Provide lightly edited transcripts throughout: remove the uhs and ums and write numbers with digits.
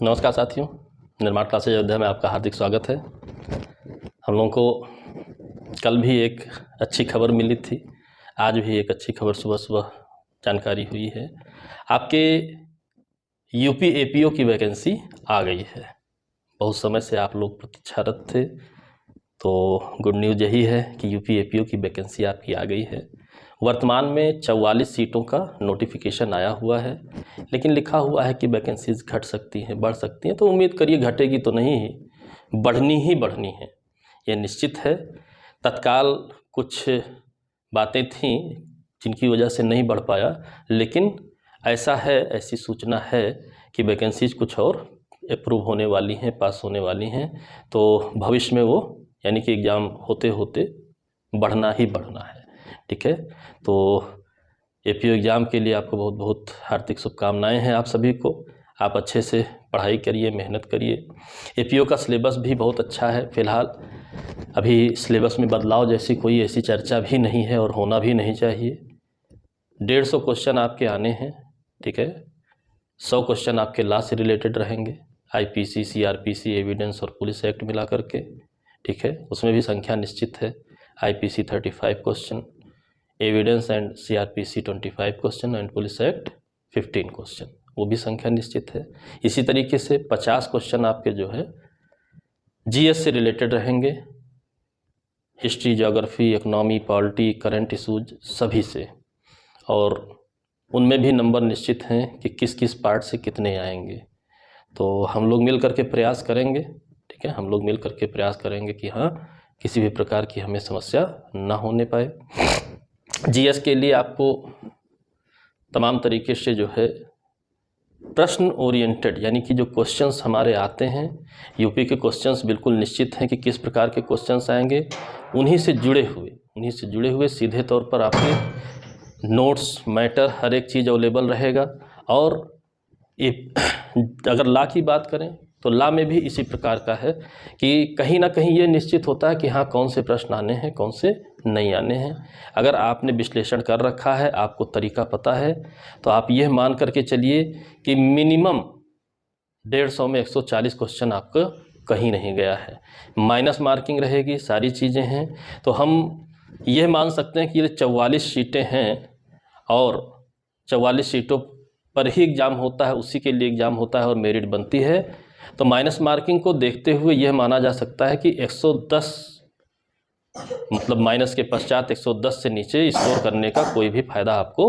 नमस्कार साथियों, निर्माण क्लासेज अयोध्या में आपका हार्दिक स्वागत है। हम लोगों को कल भी एक अच्छी खबर मिली थी, आज भी एक अच्छी खबर सुबह सुबह जानकारी हुई है। आपके यूपी एपीओ की वैकेंसी आ गई है। बहुत समय से आप लोग प्रतीक्षारत थे, तो गुड न्यूज़ यही है कि यूपी एपीओ की वैकेंसी आपकी आ गई है। वर्तमान में 44 सीटों का नोटिफिकेशन आया हुआ है, लेकिन लिखा हुआ है कि वैकेंसीज घट सकती हैं, बढ़ सकती हैं। तो उम्मीद करिए घटेगी तो नहीं, बढ़नी ही बढ़नी है, ये निश्चित है। तत्काल कुछ बातें थीं जिनकी वजह से नहीं बढ़ पाया, लेकिन ऐसा है, ऐसी सूचना है कि वैकेंसीज कुछ और अप्रूव होने वाली हैं, पास होने वाली हैं। तो भविष्य में वो यानी कि एग्ज़ाम होते होते बढ़ना ही बढ़ना है। ठीक है, तो एपीओ एग्ज़ाम के लिए आपको बहुत बहुत हार्दिक शुभकामनाएं हैं आप सभी को। आप अच्छे से पढ़ाई करिए, मेहनत करिए। एपीओ का सिलेबस भी बहुत अच्छा है। फ़िलहाल अभी सिलेबस में बदलाव जैसी कोई ऐसी चर्चा भी नहीं है और होना भी नहीं चाहिए। 150 क्वेश्चन आपके आने हैं। ठीक है, 100 क्वेश्चन आपके लॉ से रिलेटेड रहेंगे, आईपीसी, सीआरपीसी, एविडेंस और पुलिस एक्ट मिला करके। ठीक है, उसमें भी संख्या निश्चित है। IPC 35 question, evidence and CrPC 25 question and police act 15 question, वो भी संख्या निश्चित है। इसी तरीके से 50 क्वेश्चन आपके जो है जीएस से रिलेटेड रहेंगे, history, geography, economy, polity, current issues सभी से। और उनमें भी नंबर निश्चित हैं कि किस किस पार्ट से कितने आएंगे। तो हम लोग मिल करके प्रयास करेंगे। ठीक है, हम लोग मिल करके प्रयास करेंगे कि हाँ, किसी भी प्रकार की हमें समस्या ना होने पाए। जीएस के लिए आपको तमाम तरीके से जो है प्रश्न ओरिएंटेड, यानी कि जो क्वेश्चंस हमारे आते हैं, यूपी के क्वेश्चंस बिल्कुल निश्चित हैं कि किस प्रकार के क्वेश्चंस आएंगे। उन्हीं से जुड़े हुए सीधे तौर पर आपके नोट्स, मैटर, हर एक चीज़ अवेलेबल रहेगा। और अगर लॉ की बात करें तो लॉ में भी इसी प्रकार का है कि कहीं ना कहीं ये निश्चित होता है कि हाँ, कौन से प्रश्न आने हैं, कौन से नहीं आने हैं। अगर आपने विश्लेषण कर रखा है, आपको तरीका पता है, तो आप यह मान करके चलिए कि मिनिमम 150 में 140 क्वेश्चन आपका कहीं नहीं गया है। माइनस मार्किंग रहेगी, सारी चीज़ें हैं। तो हम यह मान सकते हैं कि ये 44 सीटें हैं और 44 सीटों पर ही एग्ज़ाम होता है, उसी के लिए एग्ज़ाम होता है और मेरिट बनती है। तो माइनस मार्किंग को देखते हुए यह माना जा सकता है कि 110 मतलब माइनस के पश्चात 110 से नीचे स्कोर करने का कोई भी फ़ायदा आपको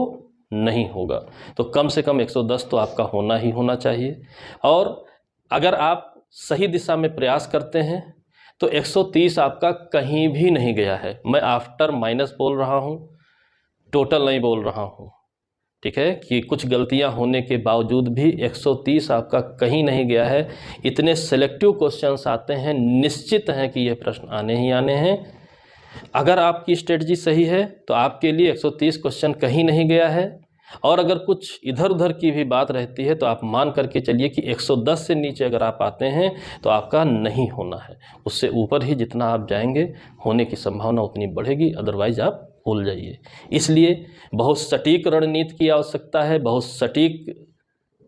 नहीं होगा। तो कम से कम 110 तो आपका होना ही होना चाहिए। और अगर आप सही दिशा में प्रयास करते हैं तो 130 आपका कहीं भी नहीं गया है। मैं आफ्टर माइनस बोल रहा हूँ, टोटल नहीं बोल रहा हूँ। ठीक है, कि कुछ गलतियां होने के बावजूद भी 130 आपका कहीं नहीं गया है। इतने सेलेक्टिव क्वेश्चंस आते हैं, निश्चित हैं कि ये प्रश्न आने ही आने हैं। अगर आपकी स्ट्रेटजी सही है तो आपके लिए 130 क्वेश्चन कहीं नहीं गया है। और अगर कुछ इधर उधर की भी बात रहती है तो आप मान करके चलिए कि 110 से नीचे अगर आप आते हैं तो आपका नहीं होना है। उससे ऊपर ही जितना आप जाएंगे, होने की संभावना उतनी बढ़ेगी, अदरवाइज आप भूल जाइए। इसलिए बहुत सटीक रणनीति की आवश्यकता है, बहुत सटीक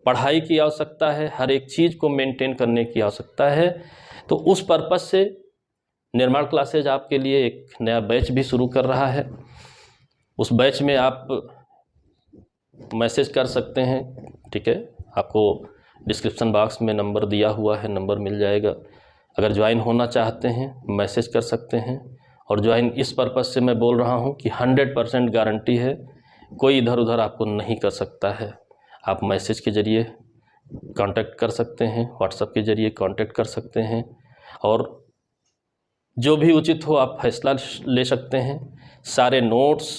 पढ़ाई की आवश्यकता है, हर एक चीज़ को मेंटेन करने की आवश्यकता है। तो उस पर्पज़ से निर्माण क्लासेज आपके लिए एक नया बैच भी शुरू कर रहा है। उस बैच में आप मैसेज कर सकते हैं। ठीक है, आपको डिस्क्रिप्शन बॉक्स में नंबर दिया हुआ है, नंबर मिल जाएगा। अगर ज्वाइन होना चाहते हैं मैसेज कर सकते हैं। और ज्वाइन इस पर्पज़ से मैं बोल रहा हूं कि 100% गारंटी है, कोई इधर उधर आपको नहीं कर सकता है। आप मैसेज के ज़रिए कांटेक्ट कर सकते हैं, व्हाट्सएप के ज़रिए कांटेक्ट कर सकते हैं, और जो भी उचित हो आप फैसला ले सकते हैं। सारे नोट्स,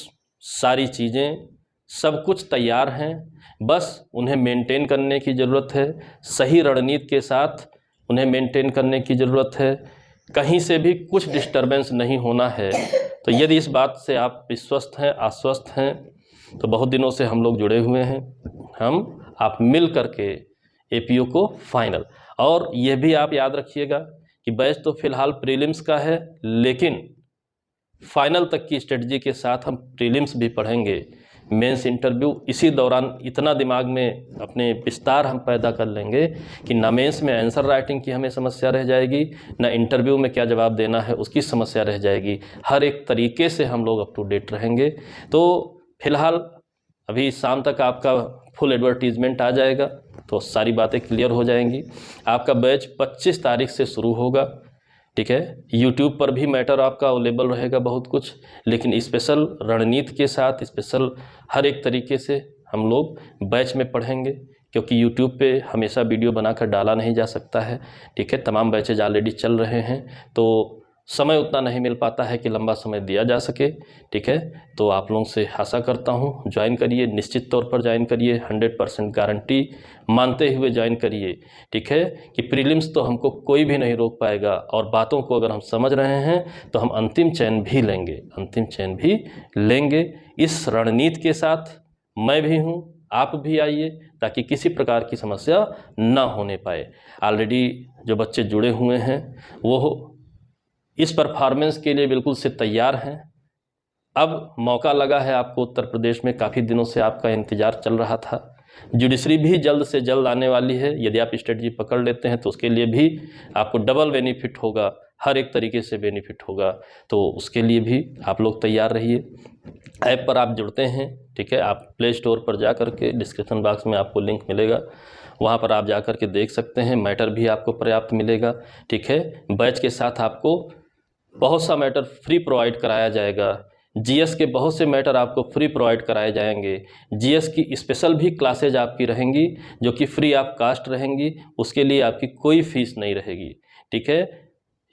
सारी चीज़ें, सब कुछ तैयार हैं, बस उन्हें मेंटेन करने की ज़रूरत है। सही रणनीति के साथ उन्हें मेंटेन करने की ज़रूरत है। कहीं से भी कुछ डिस्टर्बेंस नहीं होना है। तो यदि इस बात से आप विश्वस्त हैं, आश्वस्त हैं, तो बहुत दिनों से हम लोग जुड़े हुए हैं। आप मिल करके एपीओ को फाइनल। और यह भी आप याद रखिएगा कि बैच तो फिलहाल प्रीलिम्स का है, लेकिन फाइनल तक की स्ट्रेटजी के साथ हम प्रीलिम्स भी पढ़ेंगे। मेंस इंटरव्यू, इसी दौरान इतना दिमाग में अपने विस्तार हम पैदा कर लेंगे कि ना मेंस में आंसर राइटिंग की हमें समस्या रह जाएगी, ना इंटरव्यू में क्या जवाब देना है उसकी समस्या रह जाएगी। हर एक तरीके से हम लोग अप टू डेट रहेंगे। तो फिलहाल अभी शाम तक आपका फुल एडवर्टीजमेंट आ जाएगा तो सारी बातें क्लियर हो जाएंगी। आपका बैच 25 तारीख से शुरू होगा, ठीक है। यूट्यूब पर भी मैटर आपका अवेलेबल रहेगा बहुत कुछ, लेकिन स्पेशल रणनीति के साथ स्पेशल हर एक तरीके से हम लोग बैच में पढ़ेंगे, क्योंकि यूट्यूब पे हमेशा वीडियो बनाकर डाला नहीं जा सकता है, ठीक है। तमाम बैचेज ऑलरेडी चल रहे हैं तो समय उतना नहीं मिल पाता है कि लंबा समय दिया जा सके, ठीक है। तो आप लोगों से आशा करता हूँ ज्वाइन करिए, निश्चित तौर पर ज्वाइन करिए, 100% गारंटी मानते हुए ज्वाइन करिए, ठीक है। कि प्रीलिम्स तो हमको कोई भी नहीं रोक पाएगा, और बातों को अगर हम समझ रहे हैं तो हम अंतिम चयन भी लेंगे, अंतिम चयन भी लेंगे। इस रणनीति के साथ मैं भी हूँ, आप भी आइए ताकि किसी प्रकार की समस्या ना होने पाए। ऑलरेडी जो बच्चे जुड़े हुए हैं वो इस परफॉर्मेंस के लिए बिल्कुल से तैयार हैं। अब मौका लगा है आपको उत्तर प्रदेश में, काफ़ी दिनों से आपका इंतज़ार चल रहा था। जुडिशरी भी जल्द से जल्द आने वाली है, यदि आप स्ट्रेटजी पकड़ लेते हैं तो उसके लिए भी आपको डबल बेनिफिट होगा, हर एक तरीके से बेनिफिट होगा। तो उसके लिए भी आप लोग तैयार रहिए। ऐप पर आप जुड़ते हैं, ठीक है, आप प्ले स्टोर पर जा कर के डिस्क्रिप्शन बॉक्स में आपको लिंक मिलेगा, वहाँ पर आप जा कर के देख सकते हैं। मैटर भी आपको पर्याप्त मिलेगा, ठीक है। बैच के साथ आपको बहुत सा मैटर फ्री प्रोवाइड कराया जाएगा। जीएस के बहुत से मैटर आपको फ्री प्रोवाइड कराए जाएंगे। जीएस की स्पेशल भी क्लासेज आपकी रहेंगी जो कि फ्री ऑफ कास्ट रहेंगी, उसके लिए आपकी कोई फीस नहीं रहेगी, ठीक है।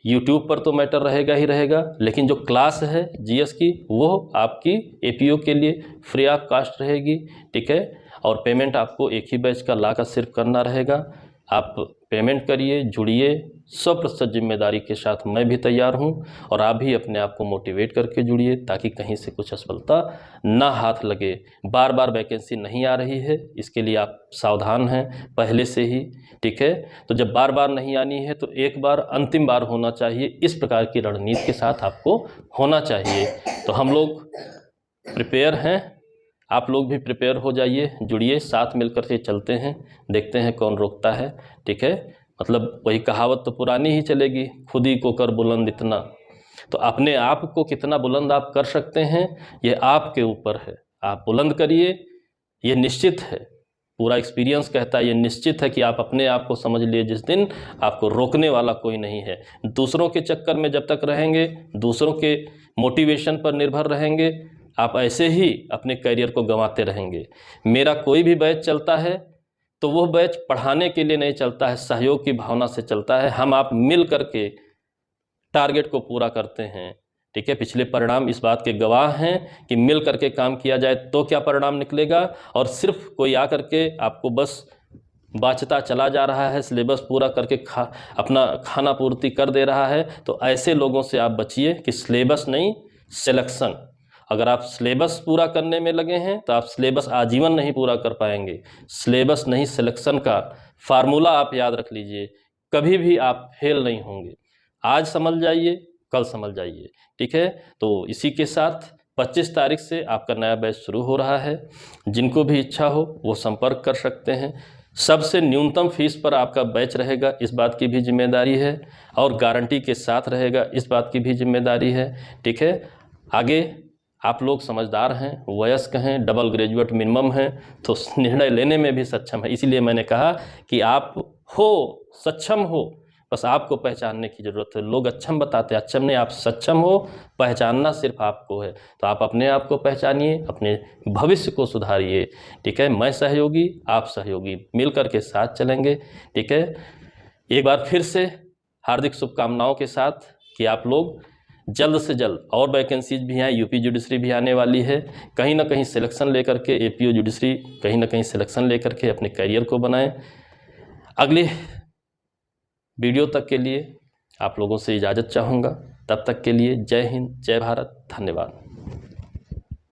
यूट्यूब पर तो मैटर रहेगा ही रहेगा, लेकिन जो क्लास है जीएस की वो आपकी एपीओ के लिए फ्री ऑफ कास्ट रहेगी, ठीक है। और पेमेंट आपको एक ही बैच का लाकर सिर्फ करना रहेगा। आप पेमेंट करिए, जुड़िए, 100% जिम्मेदारी के साथ मैं भी तैयार हूं, और आप भी अपने आप को मोटिवेट करके जुड़िए ताकि कहीं से कुछ असफलता ना हाथ लगे। बार बार वैकेंसी नहीं आ रही है, इसके लिए आप सावधान हैं पहले से ही, ठीक है। तो जब बार बार नहीं आनी है तो एक बार अंतिम बार होना चाहिए, इस प्रकार की रणनीति के साथ आपको होना चाहिए। तो हम लोग प्रिपेयर हैं, आप लोग भी प्रिपेयर हो जाइए, जुड़िए, साथ मिलकर से चलते हैं, देखते हैं कौन रोकता है, ठीक है। मतलब वही कहावत तो पुरानी ही चलेगी, खुद ही को कर बुलंद इतना। तो अपने आप को कितना बुलंद आप कर सकते हैं ये आपके ऊपर है, आप बुलंद करिए, ये निश्चित है। पूरा एक्सपीरियंस कहता है, ये निश्चित है कि आप अपने आप को समझ लिए, जिस दिन आपको रोकने वाला कोई नहीं है। दूसरों के चक्कर में जब तक रहेंगे, दूसरों के मोटिवेशन पर निर्भर रहेंगे, आप ऐसे ही अपने करियर को गंवाते रहेंगे। मेरा कोई भी बैच चलता है तो वो बैच पढ़ाने के लिए नहीं चलता है, सहयोग की भावना से चलता है। हम आप मिल करके टारगेट को पूरा करते हैं, ठीक है। पिछले परिणाम इस बात के गवाह हैं कि मिल करके काम किया जाए तो क्या परिणाम निकलेगा, और सिर्फ कोई आ करके आपको बस बाँचता चला जा रहा है, सिलेबस पूरा करके अपना खाना पूर्ति कर दे रहा है, तो ऐसे लोगों से आप बचिए कि सिलेबस नहीं, सिलेक्शन। अगर आप सिलेबस पूरा करने में लगे हैं तो आप सिलेबस आजीवन नहीं पूरा कर पाएंगे। सिलेबस नहीं, सिलेक्शन का फार्मूला आप याद रख लीजिए, कभी भी आप फेल नहीं होंगे। आज समझ जाइए, कल समझ जाइए, ठीक है। तो इसी के साथ 25 तारीख से आपका नया बैच शुरू हो रहा है। जिनको भी इच्छा हो वो संपर्क कर सकते हैं। सबसे न्यूनतम फीस पर आपका बैच रहेगा, इस बात की भी जिम्मेदारी है, और गारंटी के साथ रहेगा, इस बात की भी जिम्मेदारी है, ठीक है। आगे आप लोग समझदार हैं, वयस्क हैं, डबल ग्रेजुएट मिनिमम हैं, तो निर्णय लेने में भी सक्षम है। इसीलिए मैंने कहा कि आप हो, सक्षम हो, बस आपको पहचानने की ज़रूरत है। लोग अक्षम बताते हैं, अक्षम नहीं, आप सक्षम हो, पहचानना सिर्फ आपको है। तो आप अपने आप को पहचानिए, अपने भविष्य को सुधारिए, ठीक है। मैं सहयोगी, आप सहयोगी, मिल कर के साथ चलेंगे, ठीक है। एक बार फिर से हार्दिक शुभकामनाओं के साथ कि आप लोग जल्द से जल्द, और वैकेंसीज भी हैं, यूपी जुडिशरी भी आने वाली है, कहीं ना कहीं सिलेक्शन लेकर के, एपीओ जुडिशरी कहीं ना कहीं सिलेक्शन लेकर के अपने करियर को बनाएं। अगले वीडियो तक के लिए आप लोगों से इजाज़त चाहूँगा, तब तक के लिए जय हिंद, जय भारत, धन्यवाद।